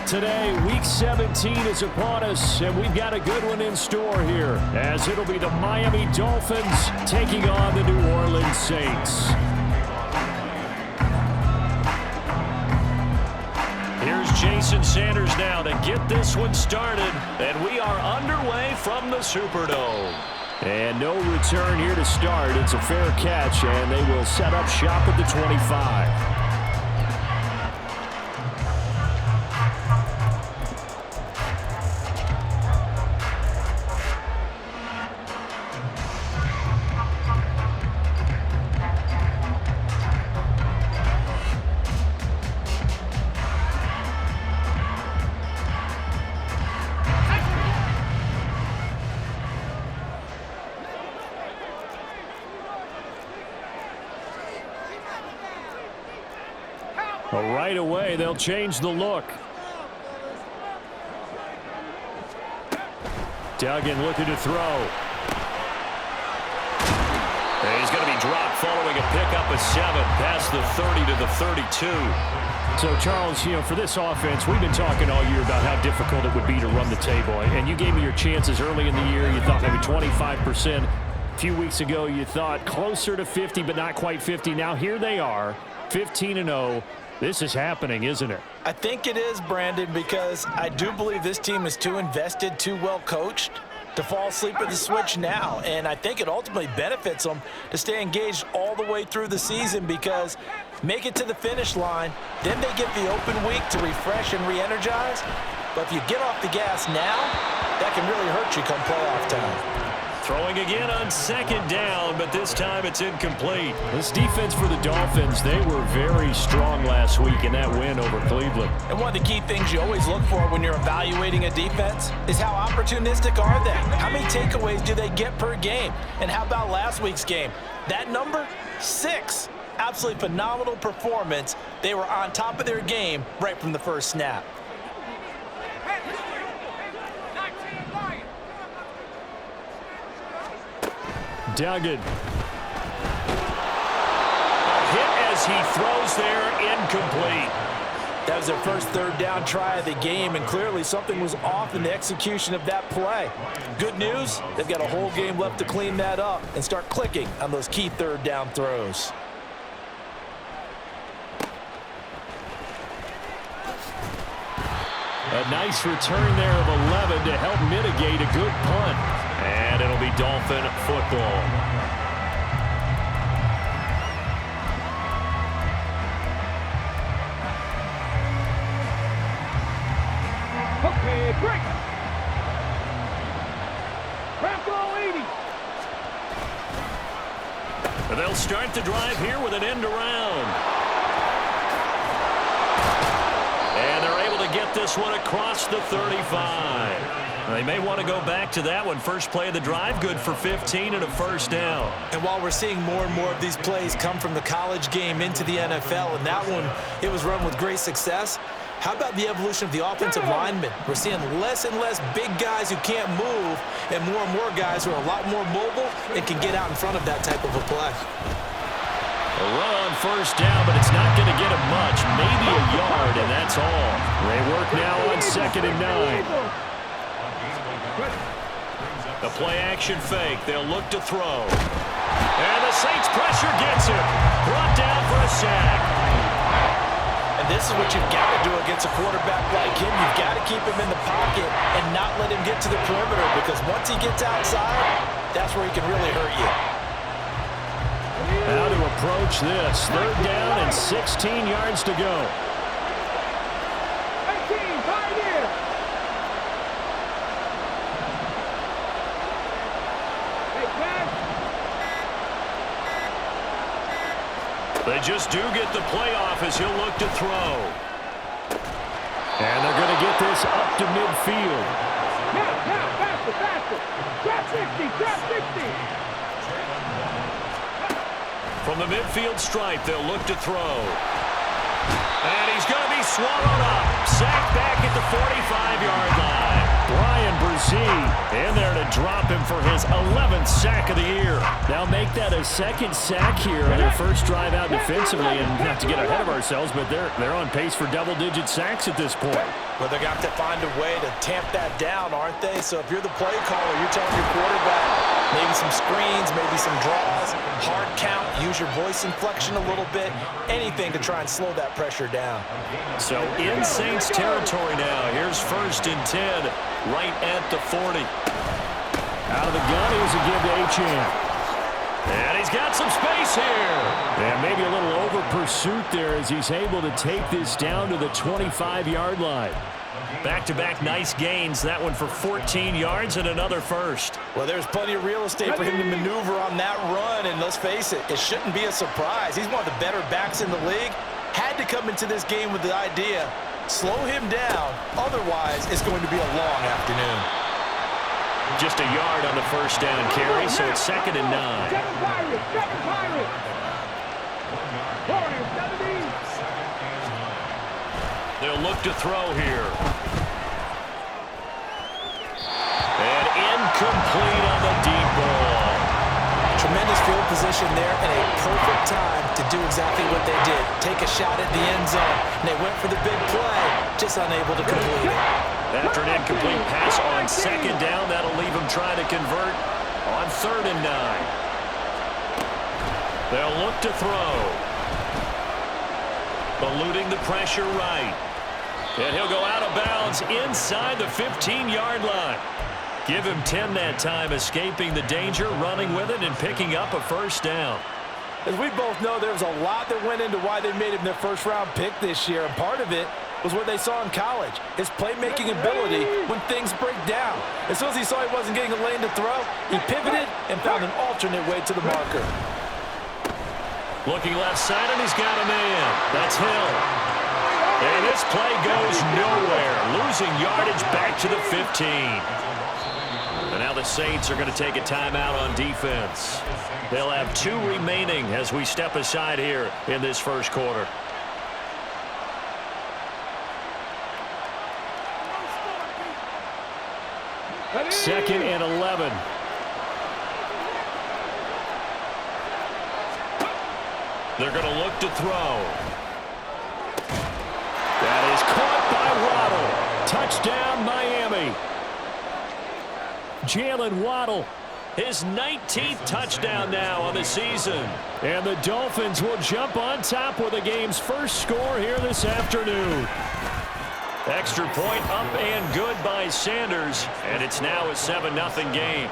Today, Week 17 is upon us, and we've got a good one in store here, as it'll be the Miami Dolphins taking on the New Orleans Saints. Here's Jason Sanders now to get this one started, and we are underway from the Superdome. And no return here to start. It's a fair catch, and they will set up shop at the 25. Right away, they'll change the look. Duggan looking to throw. And he's going to be dropped following a pickup of 7 past the 30 to the 32. So, Charles, for this offense, we've been talking all year about how difficult it would be to run the table. And you gave me your chances early in the year. You thought maybe 25%. A few weeks ago, you thought closer to 50, but not quite 50. Now, here they are, 15-0. This is happening, isn't it? I think it is, Brandon, because I do believe this team is too invested, too well coached to fall asleep at the switch now. And I think it ultimately benefits them to stay engaged all the way through the season, because make it to the finish line, then they get the open week to refresh and re-energize. But if you get off the gas now, that can really hurt you come playoff time. Throwing again on second down, but this time it's incomplete. This defense for the Dolphins, they were very strong last week in that win over Cleveland. And one of the key things you always look for when you're evaluating a defense is how opportunistic are they? How many takeaways do they get per game? And how about last week's game? That number, 6. Absolutely phenomenal performance. They were on top of their game right from the first snap. Duggan. A hit as he throws there, incomplete. That was their first third down try of the game, and clearly something was off in the execution of that play. Good news, they've got a whole game left to clean that up and start clicking on those key third down throws. A nice return there of 11 to help mitigate a good punt. And it'll be Dolphin football. Okay, break. Rambo 80. And they'll start the drive here with an end around. And they're able to get this one across the 35. They may want to go back to that one. First play of the drive, good for 15 and a first down. And while we're seeing more and more of these plays come from the college game into the NFL, and that one, it was run with great success, how about the evolution of the offensive linemen? We're seeing less and less big guys who can't move and more guys who are a lot more mobile and can get out in front of that type of a play. A run on first down, but it's not going to get him much. Maybe a yard, and that's all. They work now on 2nd and 9. A play-action fake. They'll look to throw. And the Saints pressure gets him. Brought down for a sack. And this is what you've got to do against a quarterback like him. You've got to keep him in the pocket and not let him get to the perimeter, because once he gets outside, that's where he can really hurt you. How to approach this. 3rd down and 16 yards to go. They just do get the playoff as he'll look to throw. And they're going to get this up to midfield. Now, faster. Trap 60, trap 60. From the midfield stripe, they'll look to throw. And he's going to be swallowed up. Sacked back at the 45-yard line. Brian see. In there to drop him for his 11th sack of the year. Now make that a second sack here on their first drive out defensively. And not to get ahead of ourselves, but they're on pace for double-digit sacks at this point. Well, they're going to have to find a way to tamp that down, aren't they? So if you're the play caller, you're telling your quarterback maybe some screens, maybe some draws, hard count, use your voice inflection a little bit, anything to try and slow that pressure down. So in Saints territory now. Here's 1st and 10 right at the 40. Out of the gun, here's a give to Achane. And he's got some space here. And maybe a little over pursuit there as he's able to take this down to the 25-yard line. Back-to-back nice gains. That one for 14 yards and another first. Well, there's plenty of real estate for him to maneuver on that run. And let's face it, it shouldn't be a surprise. He's one of the better backs in the league. Had to come into this game with the idea, slow him down. Otherwise, it's going to be a long afternoon. Just a yard on the first down carry, so it's 2nd and 9. They'll look to throw here. And incomplete on the deep ball. Tremendous field position there and a perfect time to do exactly what they did. Take a shot at the end zone. And they went for the big play, just unable to complete it. After an incomplete pass on 2nd down, that'll leave them trying to convert on 3rd and 9. They'll look to throw. Eluding the pressure right. And he'll go out of bounds inside the 15-yard line. Give him 10 that time, escaping the danger, running with it, and picking up a first down. As we both know, there was a lot that went into why they made him their first-round pick this year, and part of it was what they saw in college, his playmaking ability when things break down. As soon as he saw he wasn't getting a lane to throw, he pivoted and found an alternate way to the marker. Looking left side, and he's got a man. That's Hill. And this play goes nowhere, losing yardage back to the 15. And now the Saints are going to take a timeout on defense. They'll have 2 remaining as we step aside here in this first quarter. Second and 11. They're going to look to throw. That is caught by Waddle. Touchdown, Miami. Jalen Waddle, his 19th touchdown now on the season. And the Dolphins will jump on top with the game's first score here this afternoon. Extra point up and good by Sanders, and it's now a 7-0 game.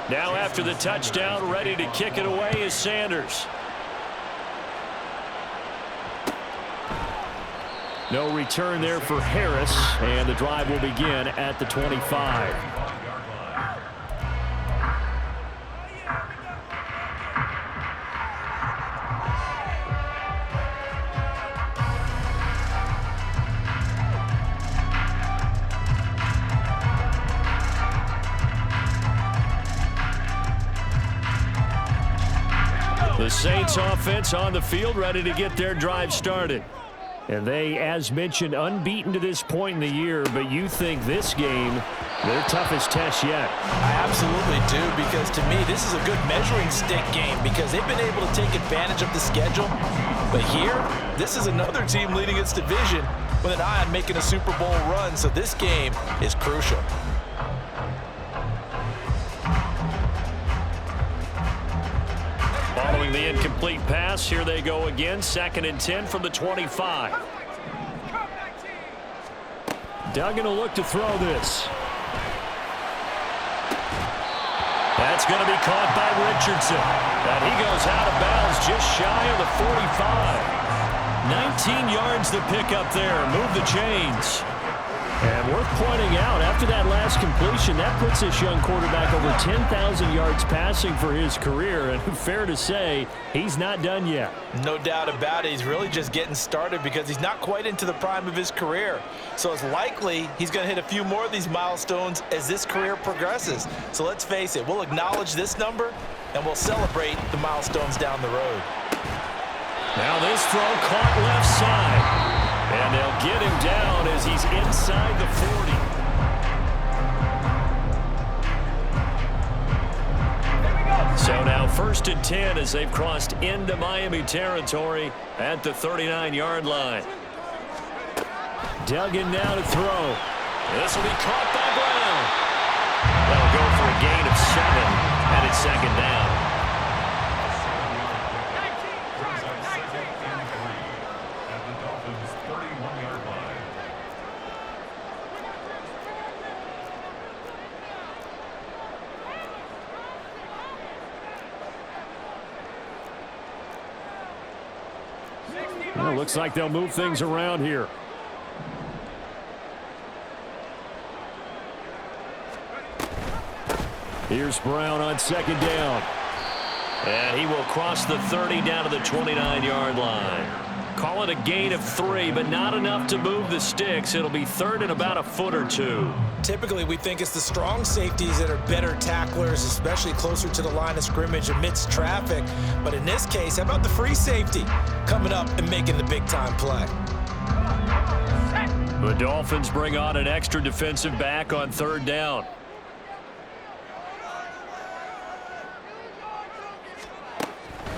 Now after the touchdown, ready to kick it away is Sanders. No return there for Harris, and the drive will begin at the 25. The Saints offense on the field, ready to get their drive started. And they, as mentioned, unbeaten to this point in the year, but you think this game, their toughest test yet. I absolutely do, because to me, this is a good measuring stick game because they've been able to take advantage of the schedule. But here, this is another team leading its division with an eye on making a Super Bowl run, so this game is crucial. Following the incomplete pass, here they go again. 2nd and 10 from the 25. Duggan will look to throw this. That's going to be caught by Richardson. And he goes out of bounds just shy of the 45. 19 yards to pick up there. Move the chains. And worth pointing out, after that last completion, that puts this young quarterback over 10,000 yards passing for his career. And fair to say, he's not done yet. No doubt about it. He's really just getting started because he's not quite into the prime of his career. So it's likely he's going to hit a few more of these milestones as this career progresses. So let's face it, we'll acknowledge this number and we'll celebrate the milestones down the road. Now this throw caught left side. And they'll get him down as he's inside the 40. 1st and 10 as they've crossed into Miami territory at the 39-yard line. Duggan now to throw. This will be caught by Brown. That'll go for a gain of 7, and it's 2nd down. At the Dolphins' 31-yard line. Well, looks like they'll move things around here. Here's Brown on 2nd down. And he will cross the 30 down to the 29-yard line. Call it a gain of 3, but not enough to move the sticks. It'll be 3rd and about a foot or 2. Typically, we think it's the strong safeties that are better tacklers, especially closer to the line of scrimmage amidst traffic. But in this case, how about the free safety coming up and making the big-time play? The Dolphins bring on an extra defensive back on 3rd down.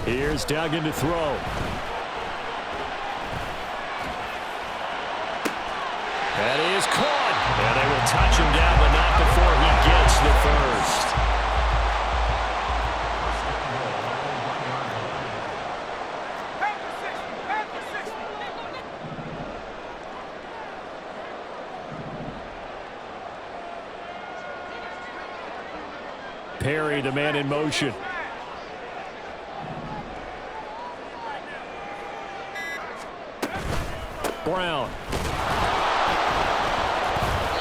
Here's Duggan to throw. That is caught. And they will touch him down, but not before he gets the first. Perry, the man in motion. Brown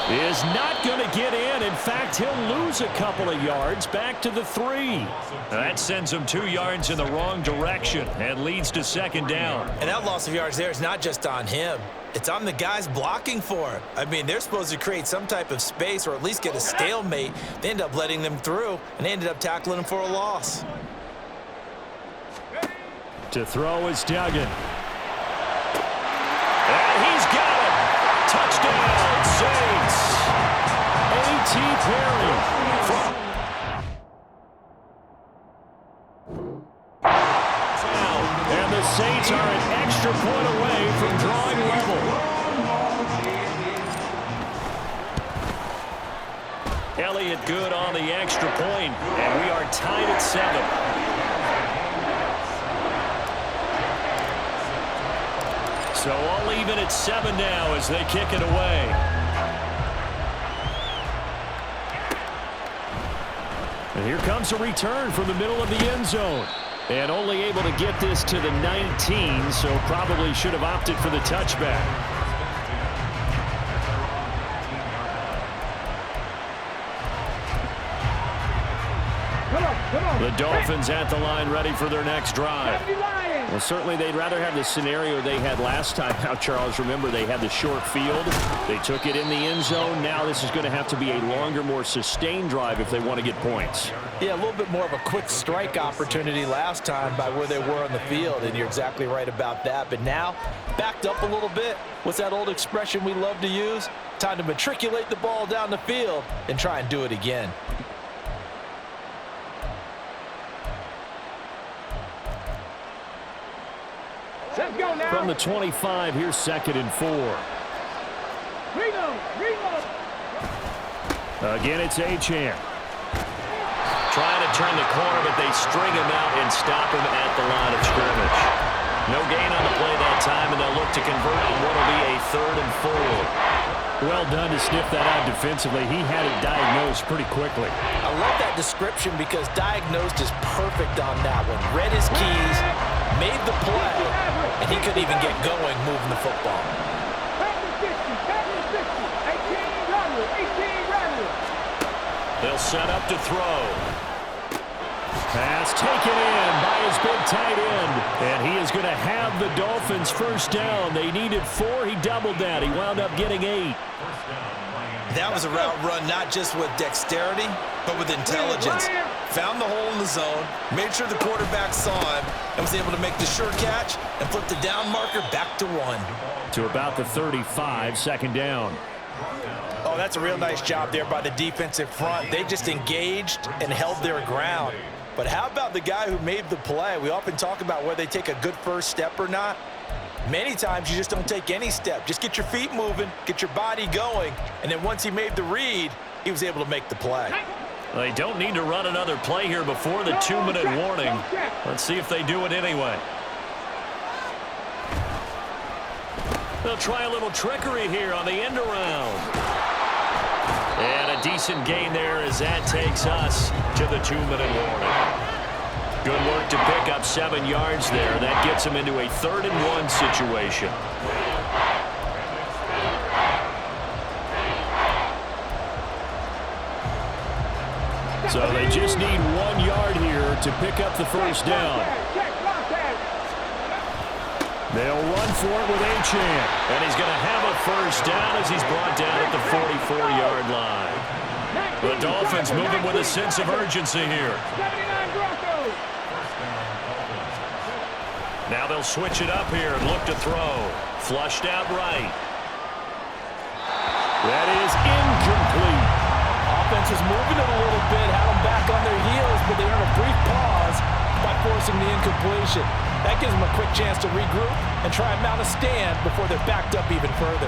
is not going to get in. In fact, he'll lose a couple of yards back to the 3. That sends him 2 yards in the wrong direction and leads to 2nd down. And that loss of yards there is not just on him. It's on the guys blocking for him. I mean, they're supposed to create some type of space or at least get a stalemate. They end up letting them through, and they ended up tackling him for a loss. To throw is Duggan. And he's got it. Touchdown, Saints. A.T. Perry. And the Saints are an extra point away from drawing level. Elliott good on the extra point, and we are tied at 7. So all even at 7 now as they kick it away. And here comes a return from the middle of the end zone. And only able to get this to the 19, so probably should have opted for the touchback. The Dolphins at the line ready for their next drive. Well, certainly they'd rather have the scenario they had last time out, Charles. Remember, they had the short field. They took it in the end zone. Now this is going to have to be a longer, more sustained drive if they want to get points. Yeah, a little bit more of a quick strike opportunity last time by where they were on the field, and you're exactly right about that. But now, backed up a little bit. What's that old expression we love to use? Time to matriculate the ball down the field and try and do it again. Let's go now. From the 25, here's 2nd and 4. Reload. Again, it's Achane. Trying to turn the corner, but they string him out and stop him at the line of scrimmage. No gain on the play that time, and they'll look to convert on what will be a 3rd and 4. Well done to sniff that out defensively. He had it diagnosed pretty quickly. I love that description because diagnosed is perfect on that one. Read his keys, made the play, and he couldn't even get going moving the football. 18 Randall. They'll set up to throw. Pass taken in by his big tight end. And he is going to have the Dolphins first down. They needed 4. He doubled that. He wound up getting 8. That was a route run not just with dexterity, but with intelligence. Found the hole in the zone, made sure the quarterback saw him, and was able to make the sure catch and flip the down marker back to 1. To about the 35, 2nd down. Oh, that's a real nice job there by the defensive front. They just engaged and held their ground. But how about the guy who made the play? We often talk about whether they take a good first step or not. Many times you just don't take any step. Just get your feet moving, get your body going, and then once he made the read, he was able to make the play. They don't need to run another play here before the 2-minute warning. Let's see if they do it anyway. They'll try a little trickery here on the end around. And a decent gain there as that takes us to the 2-minute warning. Good work to pick up 7 yards there. That gets them into a 3rd and 1 situation. So they just need 1 yard here to pick up the first down. They'll run for it with Achane. And he's going to have a first down as he's brought down at the 44-yard line. The Dolphins moving with a sense of urgency here. Now they'll switch it up here and look to throw. Flushed out right. That is incomplete. Offense was moving it a little bit, had them back on their heels, but they earned a brief pause by forcing the incompletion. That gives them a quick chance to regroup and try and mount a stand before they're backed up even further.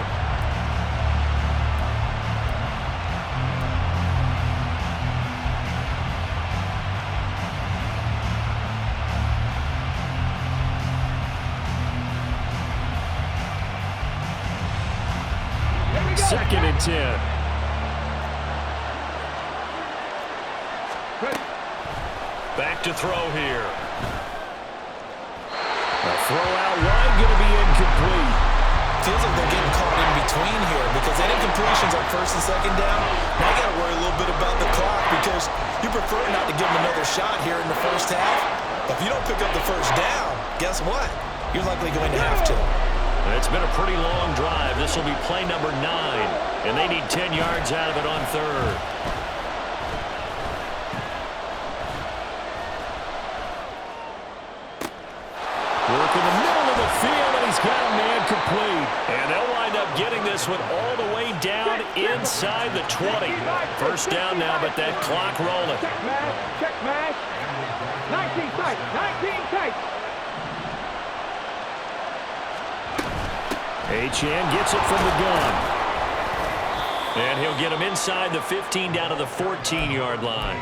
Second and 10. Back to throw here. A throw out wide, going to be incomplete. Feels like they're getting caught in between here because that incompletion's on 1st and 2nd down. Now you got to worry a little bit about the clock because you prefer not to give them another shot here in the first half. But if you don't pick up the first down, guess what? You're likely going to have to. It's been a pretty long drive. This will be play number 9, and they need 10 yards out of it on 3rd. Work in the middle of the field, and he's got a man complete. And they'll wind up getting this one all the way down inside the 20. First down now, but that clock rolling. Check match. 19 tight. 19 tight. Achane gets it from the gun. And he'll get him inside the 15 down to the 14-yard line.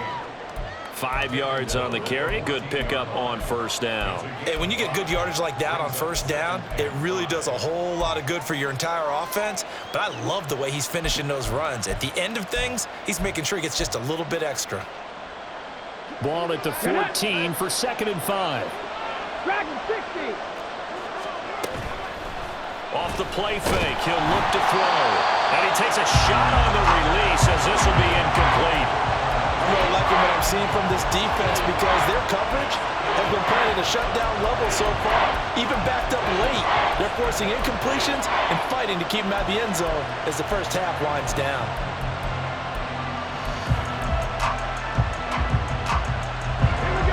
5 yards on the carry. Good pickup on first down. Hey, when you get good yardage like that on first down, it really does a whole lot of good for your entire offense. But I love the way he's finishing those runs. At the end of things, he's making sure he gets just a little bit extra. Ball at the 14 for 2nd and 5. Dragon 60. Off the play fake, he'll look to throw. And he takes a shot on the release as this will be incomplete. I'm really liking what I'm seeing from this defense because their coverage has been playing at a shutdown level so far, even backed up late. They're forcing incompletions and fighting to keep them out of the end zone as the first half winds down.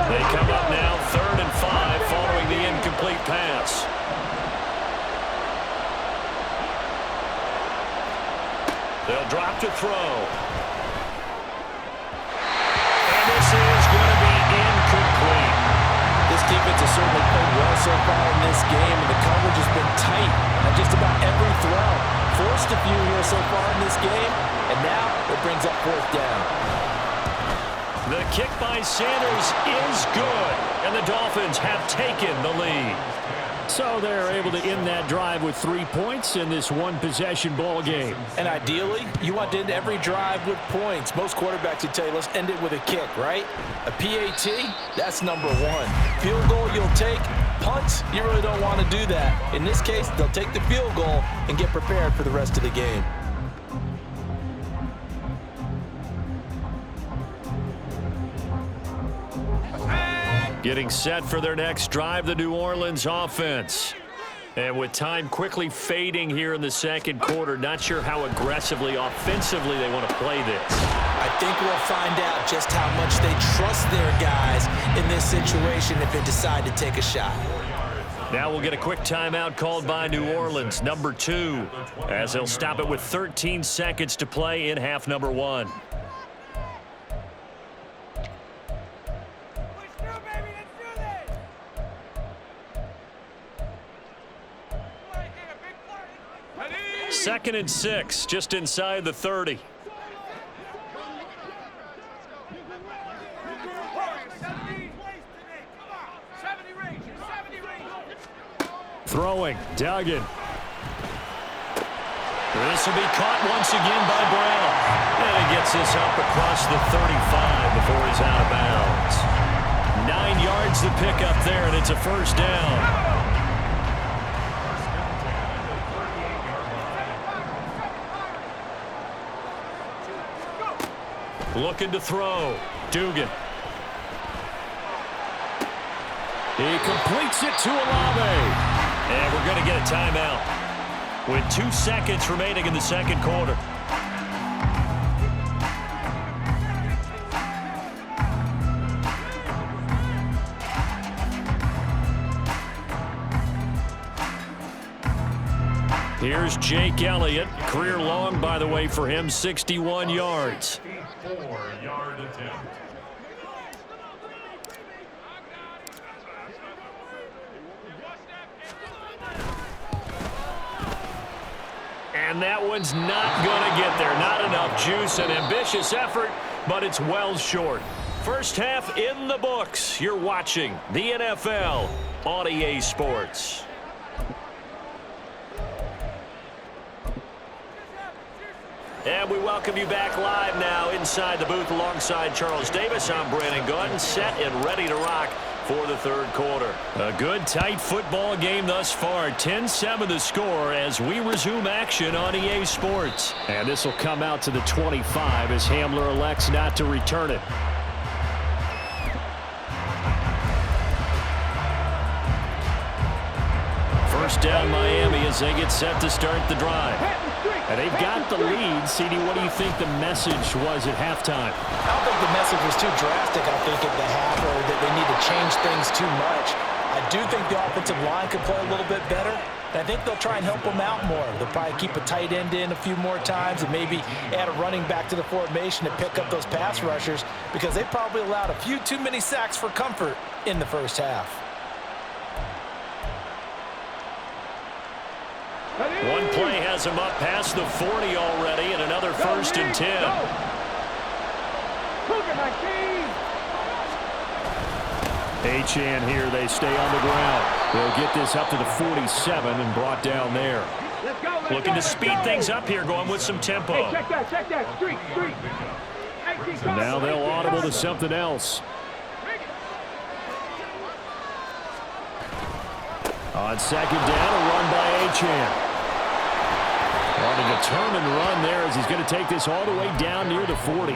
They come up now 3rd and 5 following the incomplete pass. They'll drop to throw. And this is going to be incomplete. This defense has certainly played well so far in this game, and the coverage has been tight on just about every throw. Forced a few here so far in this game, and now it brings up 4th down. The kick by Sanders is good, and the Dolphins have taken the lead. So they're able to end that drive with 3 points in this one-possession ball game. And ideally, you want to end every drive with points. Most quarterbacks would tell you, let's end it with a kick, right? A PAT, that's number 1. Field goal, you'll take. Punts, you really don't want to do that. In this case, they'll take the field goal and get prepared for the rest of the game. Getting set for their next drive, the New Orleans offense. And with time quickly fading here in the 2nd quarter, not sure how aggressively, offensively they want to play this. I think we'll find out just how much they trust their guys in this situation if they decide to take a shot. Now we'll get a quick timeout called by New Orleans, number 2, as they'll stop it with 13 seconds to play in half number 1. 2nd and 6, just inside the 30. Throwing, Duggan. This will be caught once again by Brown. And he gets this up across the 35 before he's out of bounds. 9 yards to pick up there, and it's a first down. Looking to throw. Dugan. He completes it to Olave. And we're going to get a timeout with 2 seconds remaining in the second quarter. Here's Jake Elliott. Career long, by the way, for him, 61 yards. 4-yard attempt. And that one's not going to get there. Not enough juice. An ambitious effort, but it's well short. First half in the books. You're watching the NFL on EA Sports. And we welcome you back live now inside the booth alongside Charles Davis. I'm Brandon Gunn, set and ready to rock for the third quarter. A good, tight football game thus far. 10-7 the score as we resume action on EA Sports. And this will come out to the 25 as Hamler elects not to return it. First down Miami as they get set to start the drive. And they've got the lead. CD, what do you think the message was at halftime? I don't think the message was too drastic, I think, at the half, or that they need to change things too much. I do think the offensive line could play a little bit better. And I think they'll try and help them out more. They'll probably keep a tight end in a few more times and maybe add a running back to the formation to pick up those pass rushers because they probably allowed a few too many sacks for comfort in the first half. One play has him up past the 40 already, and another 1st and 10. Achane here, they stay on the ground. They'll get this up to the 47 and brought down there. Looking to speed things up here, going with some tempo. Hey, check that. Street. And now they'll audible to something else. On second down, a run by Achane. On a determined run there as he's going to take this all the way down near the 40.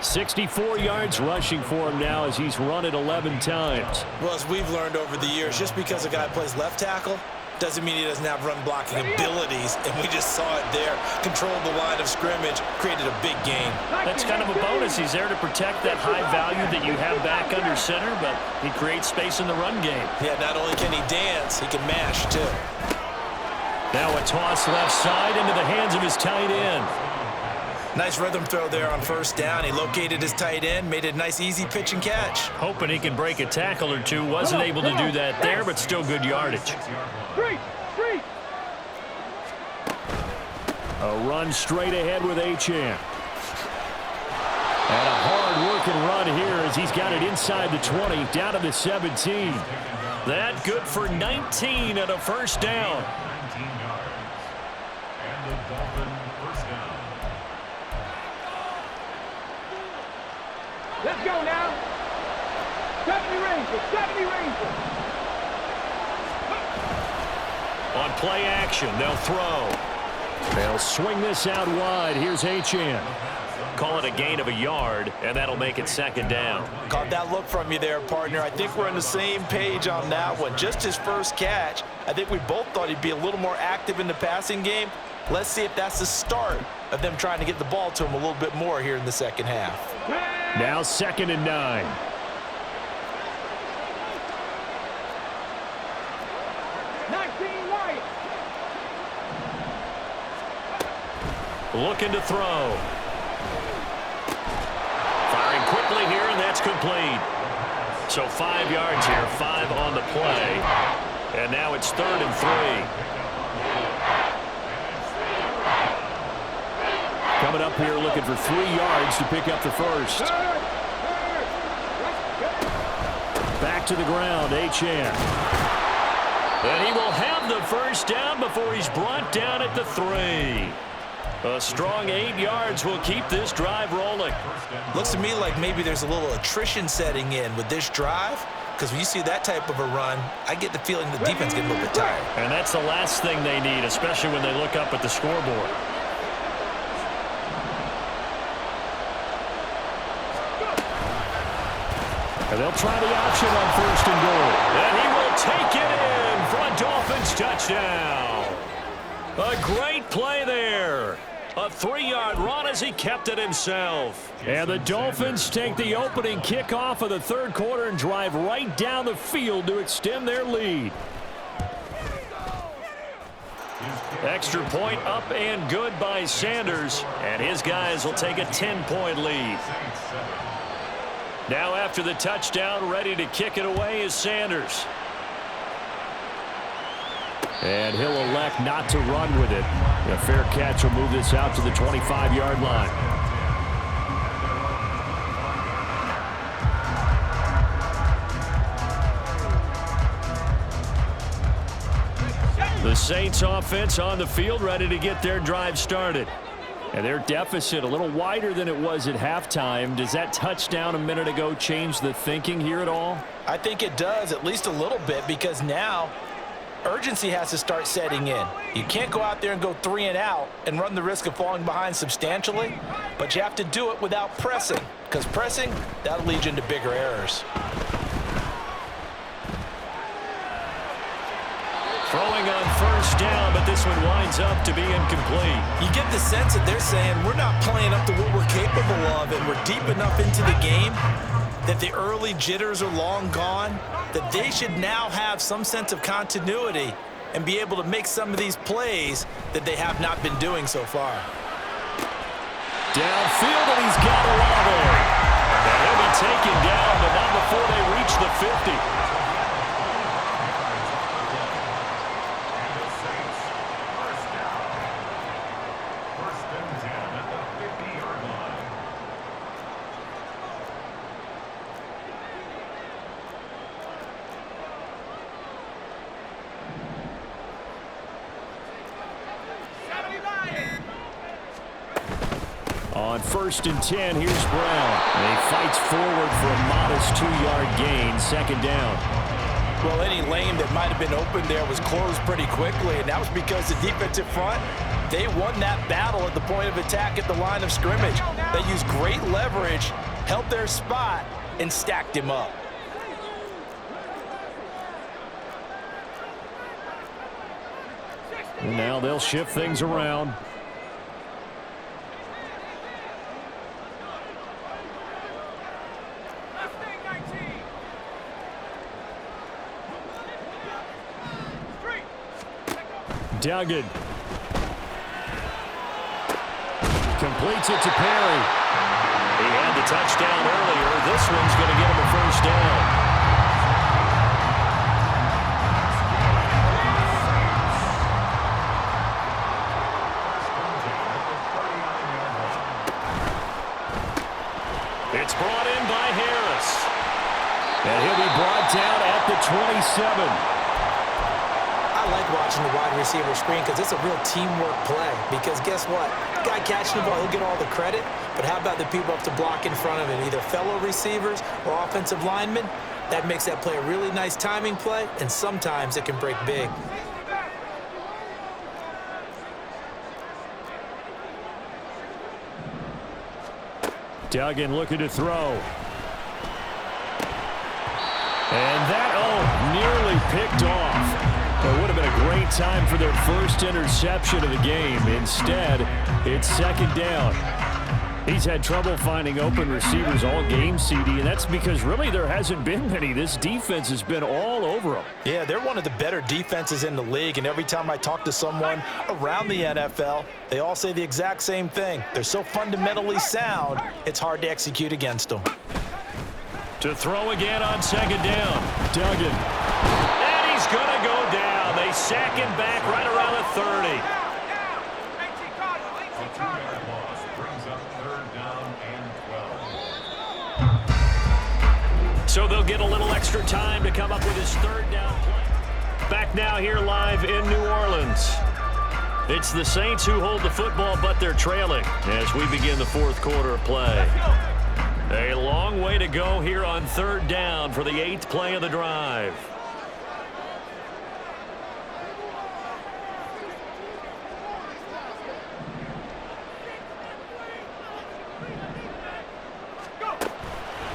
64 yards rushing for him now as he's run it 11 times. Well, as we've learned over the years, just because a guy plays left tackle doesn't mean he doesn't have run blocking abilities, and we just saw it there. Controlled the line of scrimmage, created a big gain. That's kind of a bonus. He's there to protect that high value that you have back under center, but he creates space in the run game. Yeah, not only can he dance, he can mash, too. Now a toss left side into the hands of his tight end. Nice rhythm throw there on first down. He located his tight end, made a nice easy pitch and catch. Hoping he can break a tackle or two. Wasn't able to do that there, but still good yardage. A run straight ahead with Achane. And a hard-working run here as he's got it inside the 20, down to the 17. That good for 19 and a first down. 19 yards. And the Dolphins first down. Let's go now. 70 Rangers. On play action, they'll throw. They'll swing this out wide. Here's Achane. Call it a gain of a yard, and that'll make it second down. Caught that look from you there, partner. I think we're on the same page on that one. Just his first catch. I think we both thought he'd be a little more active in the passing game. Let's see if that's the start of them trying to get the ball to him a little bit more here in the second half. Now 2nd and 9. Looking to throw. Firing quickly here, and that's complete. So 5 yards here, 5 on the play. And now it's 3rd and 3. coming up here looking for 3 yards to pick up the first. Back to the ground, Achane. And he will have the first down before he's brought down at the 3. A strong 8 yards will keep this drive rolling. Looks to me like maybe there's a little attrition setting in with this drive, because when you see that type of a run, I get the feeling the defense gets a little bit tired. And that's the last thing they need, especially when they look up at the scoreboard. And they'll try the option on 1st and goal. And he will take it in for a Dolphins touchdown. A great play there. A 3-yard run as he kept it himself. And the Dolphins take the opening kickoff of the 3rd quarter and drive right down the field to extend their lead. Extra point up and good by Sanders. And his guys will take a 10-point lead. Now after the touchdown, ready to kick it away is Sanders. And he'll elect not to run with it. A fair catch will move this out to the 25-yard line. The Saints offense on the field ready to get their drive started. And their deficit a little wider than it was at halftime. Does that touchdown a minute ago change the thinking here at all? I think it does, at least a little bit, because now urgency has to start setting in. You can't go out there and go 3 and out and run the risk of falling behind substantially, but you have to do it without pressing, because pressing, that'll lead you into bigger errors. Throwing on 1st down, but this one winds up to be incomplete. You get the sense that they're saying we're not playing up to what we're capable of, and we're deep enough into the game that the early jitters are long gone, that they should now have some sense of continuity and be able to make some of these plays that they have not been doing so far. Downfield, and he's got Olave. And he'll be taken down, but not before they reach the 50. On 1st and 10, here's Brown. And he fights forward for a modest 2-yard gain, 2nd down. Well, any lane that might have been open there was closed pretty quickly, and that was because the defensive front, they won that battle at the point of attack at the line of scrimmage. They used great leverage, held their spot, and stacked him up. And now they'll shift things around. Duggan completes it to Perry. He had the touchdown earlier. This one's going to get him a 1st down. It's brought in by Harris. And he'll be brought down at the 27. I like watching the wide receiver screen because it's a real teamwork play. Because guess what? The guy catching the ball, he'll get all the credit. But how about the people up to block in front of him? Either fellow receivers or offensive linemen. That makes that play a really nice timing play, and sometimes it can break big. Duggan looking to throw. And that, nearly picked off. It would have been a great time for their first interception of the game. Instead, it's 2nd down. He's had trouble finding open receivers all game, CD, and that's because really there hasn't been many. This defense has been all over them. Yeah, they're one of the better defenses in the league, and every time I talk to someone around the NFL, they all say the exact same thing. They're so fundamentally sound, it's hard to execute against them. To throw again on 2nd down. Duggan. And he's going to go down. They sack him back right around the 30. brings up 3rd down and 12. So they'll get a little extra time to come up with his 3rd down play. Back now here live in New Orleans. It's the Saints who hold the football, but they're trailing as we begin the 4th quarter of play. A long way to go here on 3rd down for the 8th play of the drive.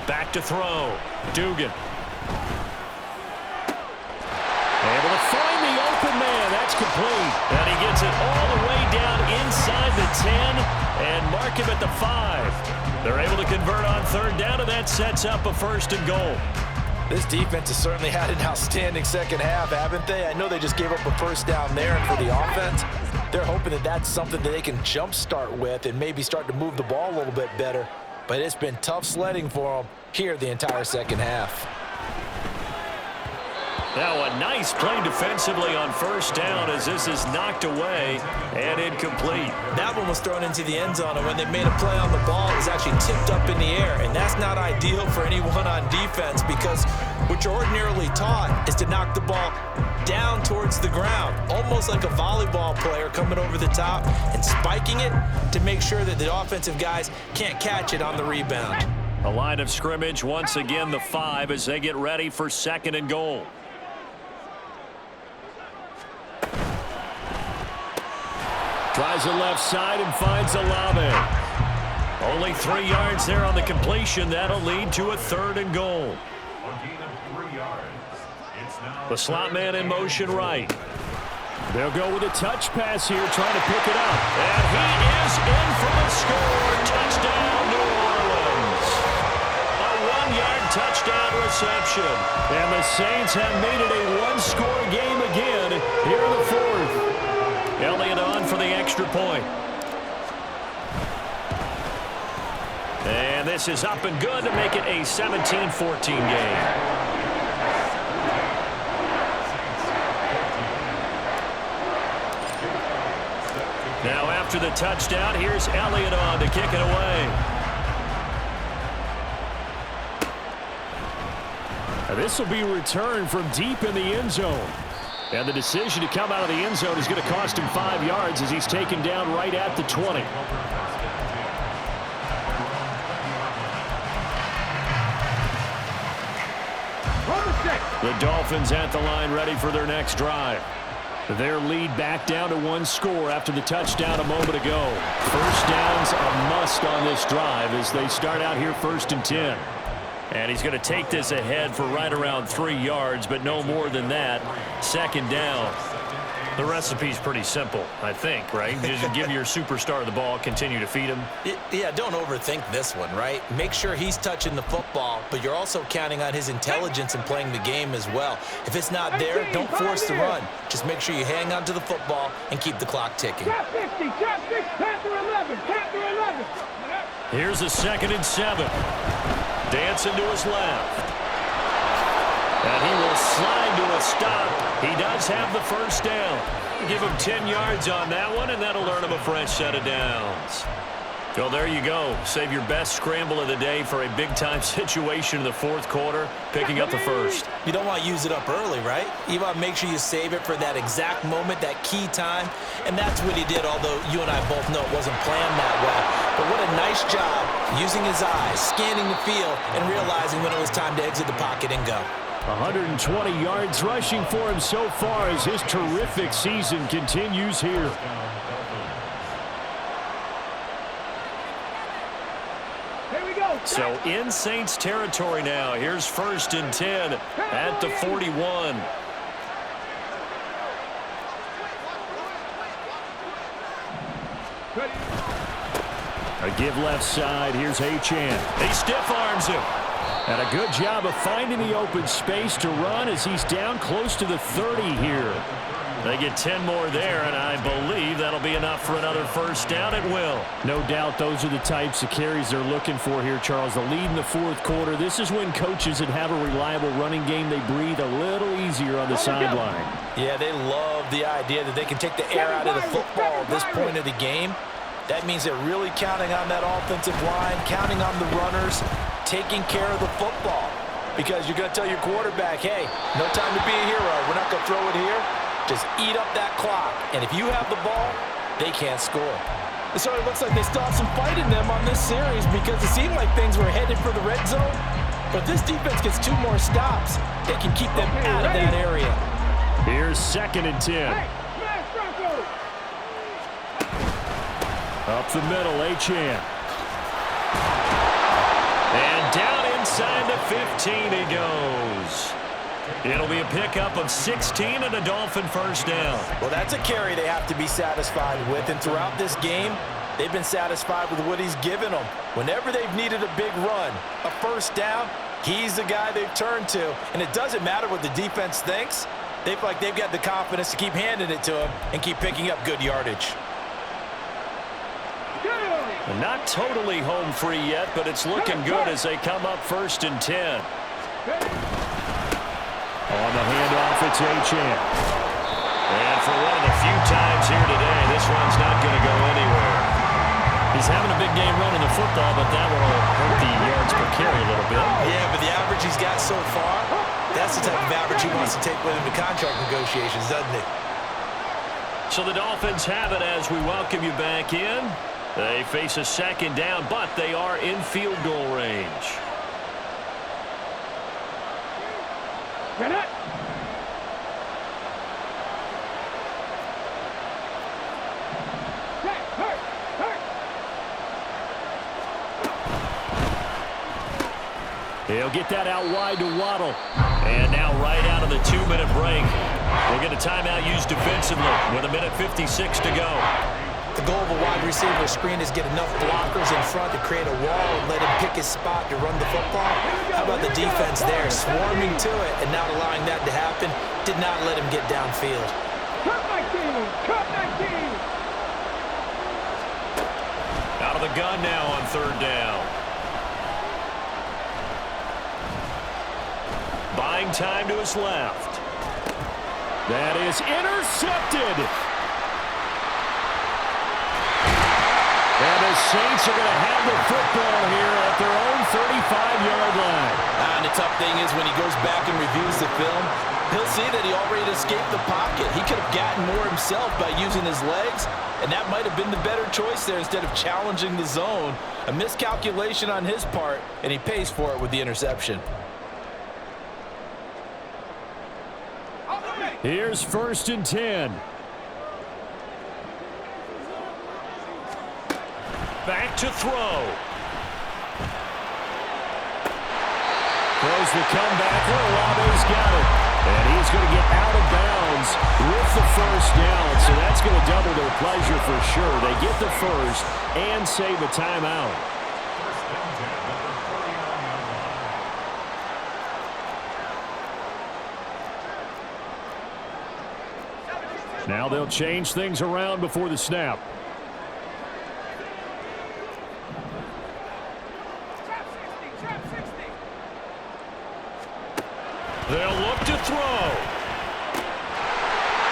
Back to throw. Dugan. Able to find the open man. That's complete. And he gets it all the way down inside the 10 and mark him at the 5. They're able to convert on 3rd down, and that sets up a 1st and goal. This defense has certainly had an outstanding second half, haven't they? I know they just gave up a 1st down there, and for the offense, they're hoping that that's something that they can jumpstart with and maybe start to move the ball a little bit better. But it's been tough sledding for them here the entire second half. Now a nice play defensively on 1st down as this is knocked away and incomplete. That one was thrown into the end zone, and when they made a play on the ball, it was actually tipped up in the air. And that's not ideal for anyone on defense because what you're ordinarily taught is to knock the ball down towards the ground, almost like a volleyball player coming over the top and spiking it to make sure that the offensive guys can't catch it on the rebound. A line of scrimmage once again the 5 as they get ready for 2nd and goal. Tries the left side and finds Olave. Only 3 yards there on the completion. That'll lead to a 3rd and goal. A gain of 3 yards. It's now The slot man in motion right. They'll go with a touch pass here, trying to pick it up. And he is in for the score. Touchdown, New Orleans. A 1-yard touchdown reception. And the Saints have made it a 1-score game again here in the 4th. Elliott on for the extra point. And this is up and good to make it a 17-14 game. Now after the touchdown, here's Elliott on to kick it away. This will be returned from deep in the end zone. And the decision to come out of the end zone is going to cost him 5 yards as he's taken down right at the 20. The Dolphins at the line ready for their next drive. Their lead back down to 1 score after the touchdown a moment ago. 1st down's a must on this drive as they start out here 1st and 10. And he's going to take this ahead for right around 3 yards, but no more than that. 2nd down. The recipe's pretty simple, I think, right? Just give your superstar the ball, continue to feed him. Yeah, don't overthink this one, right? Make sure he's touching the football, but you're also counting on his intelligence in playing the game as well. If it's not there, don't force the run. Just make sure you hang on to the football and keep the clock ticking. Trap 50, trap 6, Panther 11, Panther 11. Here's a 2nd and 7. Dancing to his left. And he will slide to a stop. He does have the 1st down. Give him 10 yards on that one, and that'll earn him a fresh set of downs. Well, there you go. Save your best scramble of the day for a big-time situation in the 4th quarter, picking up the 1st. You don't want to use it up early, right? You want to make sure you save it for that exact moment, that key time, and that's what he did, although you and I both know it wasn't planned that well. But what a nice job using his eyes, scanning the field, and realizing when it was time to exit the pocket and go. 120 yards rushing for him so far as his terrific season continues here. Here we go. So in Saints territory now. Here's 1st and 10 at the 41. A give left side. Here's Achane. He stiff arms him. And a good job of finding the open space to run as he's down close to the 30 here. They get 10 more there, and I believe that'll be enough for another 1st down. It will. No doubt those are the types of carries they're looking for here, Charles. The lead in the 4th quarter. This is when coaches that have a reliable running game, they breathe a little easier on the sideline. Yeah, they love the idea that they can take the air out of the football at this point of the game. That means they're really counting on that offensive line, counting on the runners, taking care of the football. Because you're going to tell your quarterback, hey, no time to be a hero. We're not going to throw it here. Just eat up that clock. And if you have the ball, they can't score. So it looks like they still have some fight in them on this series because it seemed like things were headed for the red zone. But this defense gets 2 more stops. They can keep them out of that area. Here's 2nd and 10. Up the middle, Achane. And down inside the 15 he goes. It'll be a pickup of 16 and a Dolphin first down. Well, that's a carry they have to be satisfied with. And throughout this game, they've been satisfied with what he's given them. Whenever they've needed a big run, a first down, he's the guy they've turned to. And it doesn't matter what the defense thinks. They feel like they've got the confidence to keep handing it to him and keep picking up good yardage. Not totally home free yet, but it's looking good as they come up 1st and 10. On the handoff, it's Achane. And for one of the few times here today, this one's not going to go anywhere. He's having a big game running the football, but that will hurt the yards per carry a little bit. Yeah, but the average he's got so far, that's the type of average he wants to take with him to contract negotiations, doesn't it? So the Dolphins have it as we welcome you back in. They face a 2nd down, but they are in field goal range. Get it! He'll get that out wide to Waddle. And now right out of the 2-minute break, we'll get a timeout used defensively with 1:56 to go. The goal of a wide receiver screen is get enough blockers in front to create a wall and let him pick his spot to run the football. How about the defense there, swarming to it and not allowing that to happen? Did not let him get downfield. Cut 19! Cut 19! Out of the gun now on 3rd down. Buying time to his left. That is intercepted. And the Saints are going to have the football here at their own 35-yard line. And the tough thing is when he goes back and reviews the film, he'll see that he already escaped the pocket. He could have gotten more himself by using his legs, and that might have been the better choice there instead of challenging the zone. A miscalculation on his part, and he pays for it with the interception. Here's 1st and 10. Back to throw. Throws the comeback. Olave's got it. And he's going to get out of bounds with the first down. So that's going to double their pleasure for sure. They get the first and save a timeout. Now they'll change things around before the snap. They'll look to throw.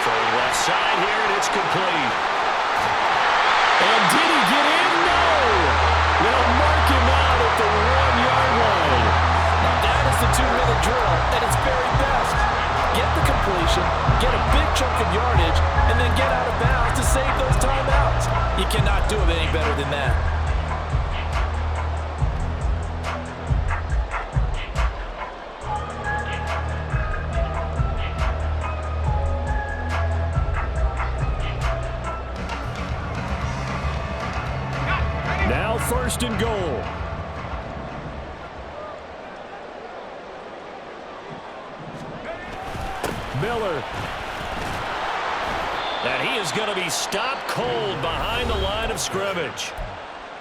Throwing left side here, and it's complete. And did he get in? No! They'll mark him out at the 1-yard line. Now that is the 2-minute drill at its very best. Get the completion, get a big chunk of yardage, and then get out of bounds to save those timeouts. You cannot do it any better than that. Now 1st and goal. Miller. And he is going to be stopped cold behind the line of scrimmage.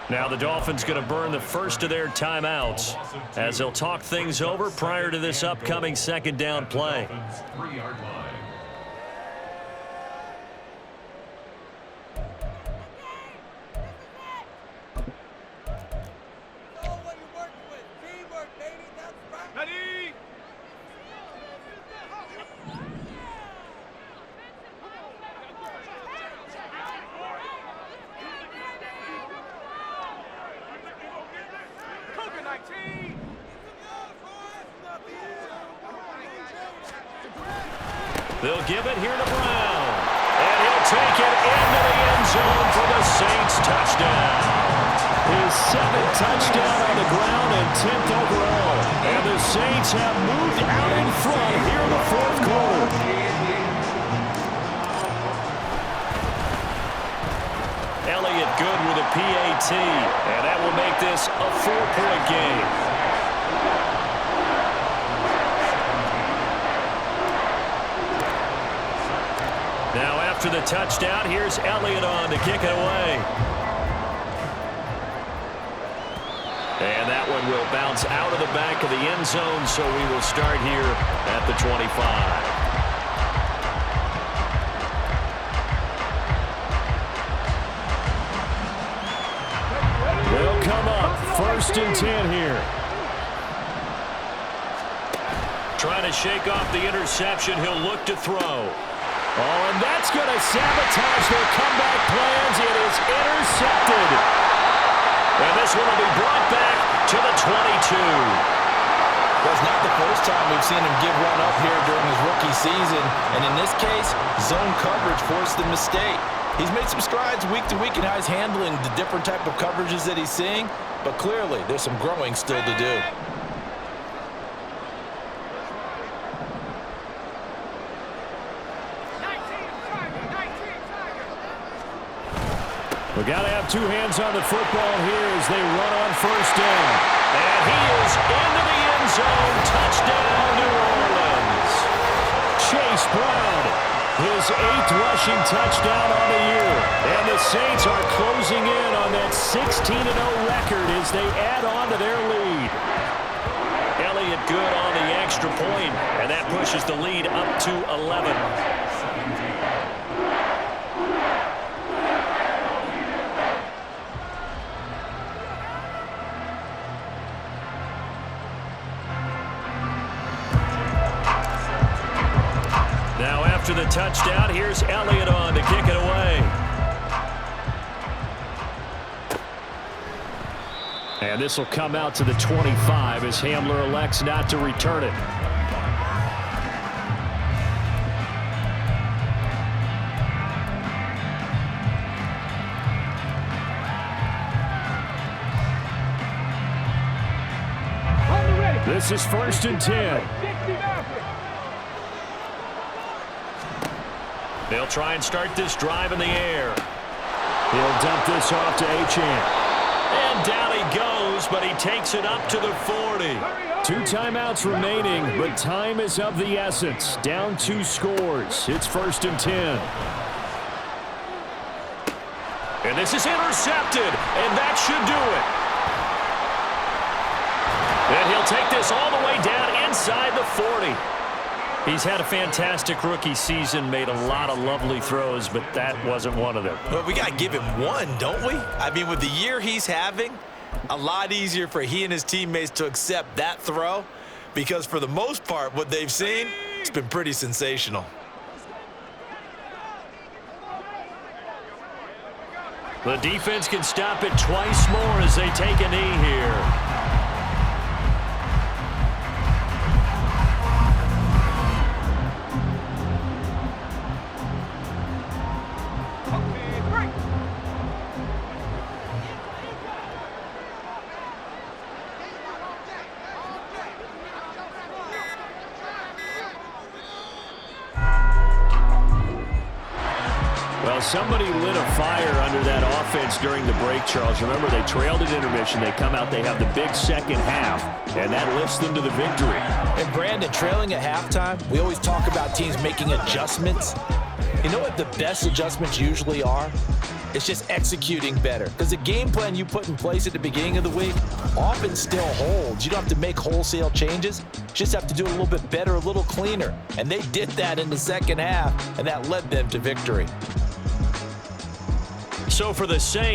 Now the Dolphins going to burn the first of their timeouts as they'll talk things over prior to this upcoming 2nd down play. 3-yard line. They'll give it here to Brown. And he'll take it into the end zone for the Saints touchdown. His 7th touchdown on the ground and 10th overall. And the Saints have moved out in front here in the fourth quarter. Elliott good with a PAT. And that will make this a 4-point game. Now after the touchdown, here's Elliott on to kick it away. And that one will bounce out of the back of the end zone, so we will start here at the 25. They'll come up 1st and 10 here. Trying to shake off the interception. He'll look to throw. Oh, and that's going to sabotage their comeback plans. It is intercepted. And this one will be brought back to the 22. Well, it's not the first time we've seen him give one up here during his rookie season. And in this case, zone coverage forced the mistake. He's made some strides week to week in how he's handling the different type of coverages that he's seeing. But clearly, there's some growing still to do. We got to have two hands on the football here as they run on 1st down. And he is into the end zone. Touchdown, New Orleans. Chase Brown, his 8th rushing touchdown on the year. And the Saints are closing in on that 16-0 record as they add on to their lead. Elliott good on the extra point, and that pushes the lead up to 11. Now after the touchdown, here's Elliott on to kick it away. And this will come out to the 25 as Hamler elects not to return it. This is 1st and 10. They'll try and start this drive in the air. He'll dump this off to Achane. And down he goes, but he takes it up to the 40. 2 timeouts remaining, but time is of the essence. Down 2 scores. It's 1st and 10. And this is intercepted, and that should do it. And he'll take this all the way down inside the 40. He's had a fantastic rookie season, made a lot of lovely throws, but that wasn't one of them. Well, we got to give him one, don't we? I mean, with the year he's having, a lot easier for he and his teammates to accept that throw because for the most part, what they've seen, it's been pretty sensational. The defense can stop it twice more as they take a knee here. Well, somebody lit a fire under that offense during the break, Charles. Remember, they trailed at intermission. They come out, they have the big second half, and that lifts them to the victory. And, Brandon, trailing at halftime, we always talk about teams making adjustments. You know what the best adjustments usually are? It's just executing better. Because the game plan you put in place at the beginning of the week often still holds. You don't have to make wholesale changes. You just have to do it a little bit better, a little cleaner. And they did that in the second half, and that led them to victory. So for the Saints,